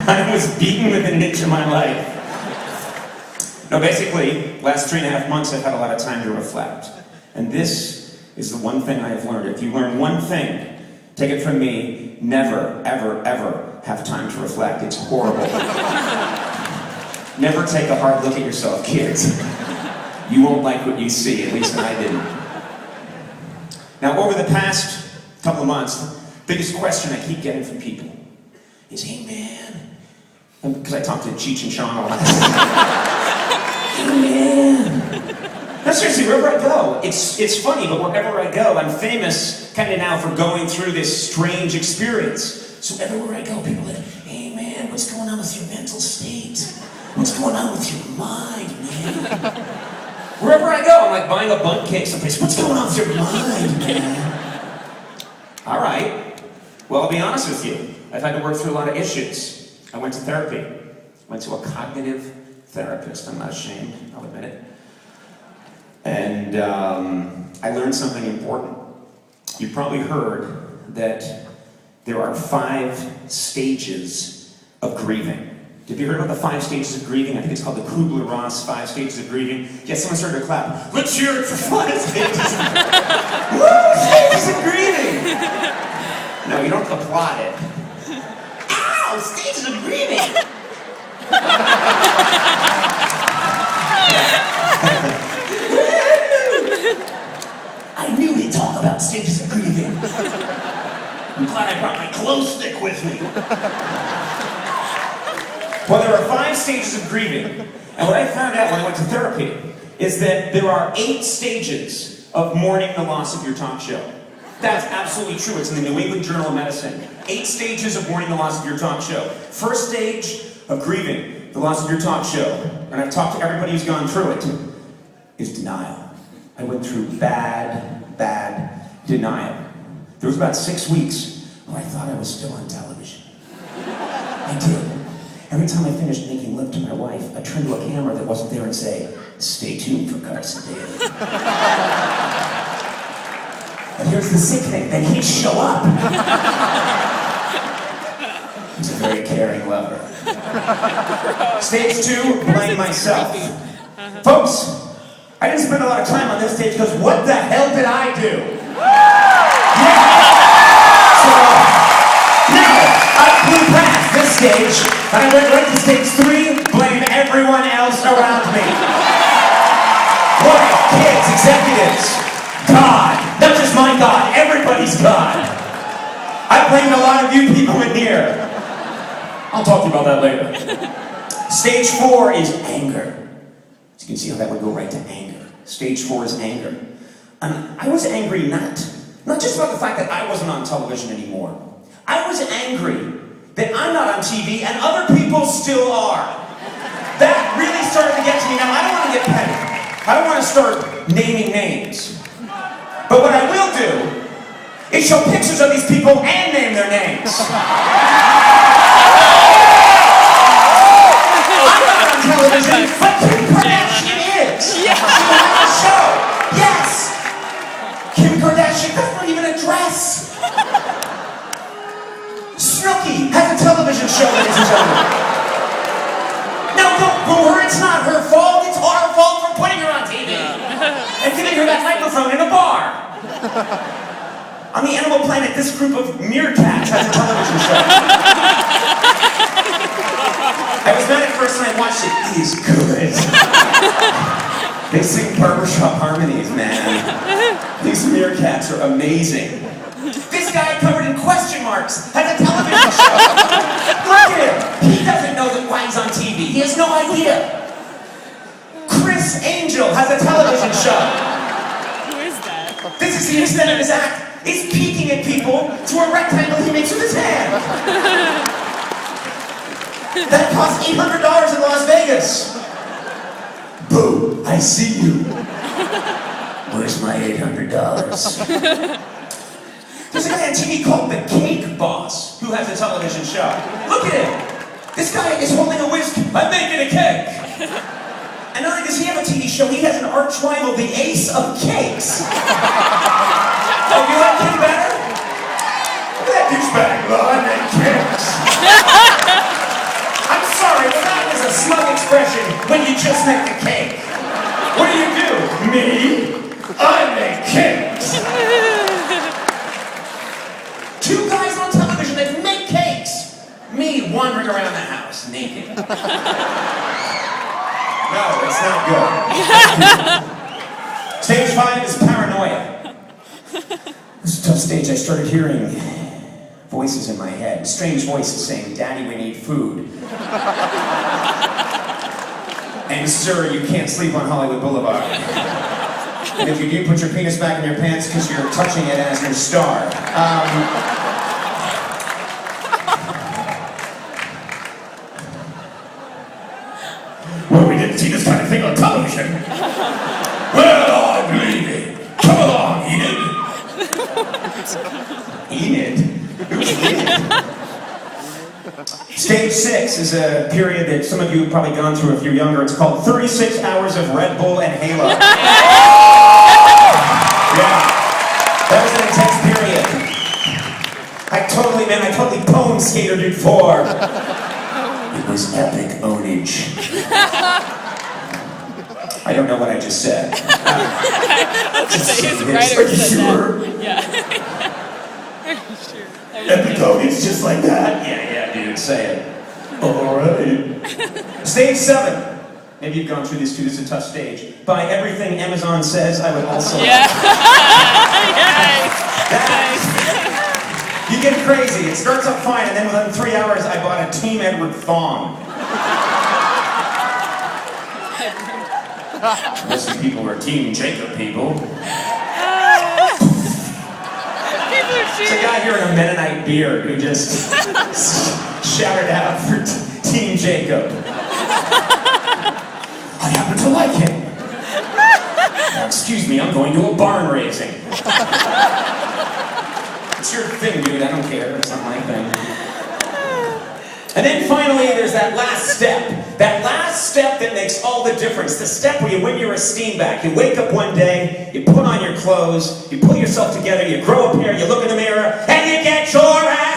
I was beaten within an inch of my life. No, basically, last 3.5 months I've had a lot of time to reflect. And this is the one thing I have learned. If you learn one thing, take it from me, never, ever, ever have time to reflect. It's horrible. Never take a hard look at yourself, kids. You won't like what you see, at least I didn't. Now, over the past couple of months, the biggest question I keep getting from people is, hey man, because I talk to Cheech and Chong a lot. Hey man. No, seriously, wherever I go, it's funny, but wherever I go, I'm famous kind of now for going through this strange experience. So everywhere I go, people are like, hey man, what's going on with your mental state? What's going on with your mind, man? Wherever I go, I'm like buying a bundt cake someplace. What's going on with your mind, man? All right. Well, I'll be honest with you. I've had to work through a lot of issues. I went to therapy. Went to a cognitive therapist. I'm not ashamed. I'll admit it. And I learned something important. You've probably heard that there are 5 stages of grieving. Have you heard about the 5 stages of grieving? I think it's called the Kubler-Ross 5 stages of grieving. Yes, someone started to clap. Let's hear it for 5 stages. Woo! Stages of grieving! No, you don't applaud it. Ow! Stages of grieving! I knew he'd talk about stages of grieving. I'm glad I brought my glow stick with me. Well, there are 5 stages of grieving, and what I found out when I went to therapy is that there are 8 stages of mourning the loss of your talk show. That's absolutely true. It's in the New England Journal of Medicine. 8 stages of mourning the loss of your talk show. First stage of grieving the loss of your talk show, and I've talked to everybody who's gone through it, is denial. I went through bad denial. There was about 6 weeks where I thought I was still on television. I did. Every time I finished making love to my wife, I'd turn to a camera that wasn't there and say, stay tuned for Carson Daly. And here's the sick thing, then he'd show up. He's a very caring lover. Stage 2, blame myself. Folks, I didn't spend a lot of time on this stage because what the hell did I do? So, now, I blew past this stage, and I went right to stage 3, blame everyone else around me. Wife, kids, executives, God, not just my God, everybody's God. I blamed a lot of you people in here. I'll talk to you about that later. Stage 4 is anger. So you can see how that would go right to anger. Stage 4 is anger. And I was angry not just about the fact that I wasn't on television anymore. I was angry that I'm not on TV and other people still are. That really started to get to me. Now, I don't want to get petty. I don't want to start naming names. But what I will do is show pictures of these people and name their names. I'm not on television, but Kim Kardashian is. She has a show. Yes. Kim Kardashian, that's not even a dress. Snooki has a television show, ladies and gentlemen. Now, don't boo her. It's not her fault. It's our fault for putting her on TV and giving her that microphone in a bar. On the Animal Planet, this group of meerkats has a television show. I was mad at first when I watched it. It is good. They sing barbershop harmonies, man. These meerkats are amazing. This guy covered in question marks has a television show. Look at him. He doesn't know why he's on TV. He has no idea. Chris Angel has a television show. Who is that? This is the extent of his act. He's peeking at people through a rectangle he makes with his hand. That cost $800 in Las Vegas. Boo, I see you. Where's my $800? There's a guy on TV called The Cake Boss who has a television show. Look at him. This guy is holding a whisk. I'm making a cake. And not only does he have a TV show, he has an arch rival, the Ace of Cakes. Oh, you like him better? Look at that douchebag. Well, I make cakes. when you just make the cake? What do? Me? I make cakes. Two guys on television that make cakes. Me wandering around the house naked. No, it's not good. Stage 5 is paranoia. This is a tough stage. I started hearing voices in my head. Strange voices saying, "Daddy, we need food." And "Sir, you can't sleep on Hollywood Boulevard. And if you do, put your penis back in your pants because you're touching it as your star." Well, we didn't see this kind of thing on television. Well, I'm leaving. Come along, Enid. Enid? Who's Enid? Stage 6 is a period that some of you have probably gone through if you're younger. It's called 36 hours of Red Bull and Halo. Yeah. That was an intense period. I totally pwned Skater Dude 4. It was epic ownage. I don't know what I just said. His writer said sure? That. Yeah. Are you sure? Epic ownage just like that? Yeah, dude, say it. Alright. Stage 7. Maybe you've gone through this too, this is a tough stage. By everything Amazon says, I would also... Yeah. Nice. You get crazy. It starts up fine, and then within 3 hours, I bought a Team Edward thong. Most of the people were Team Jacob people. There's a guy here in a Mennonite beard who just shouted out for Team Jacob. I happen to like him. Now, excuse me, I'm going to a barn raising. It's your thing, dude. I don't care. It's not my thing. And then finally, there's that last step. That last step that makes all the difference. The step where you win your esteem back. You wake up one day, you put on your clothes, you pull yourself together, you grow a pair, you look in the mirror, and you get your ass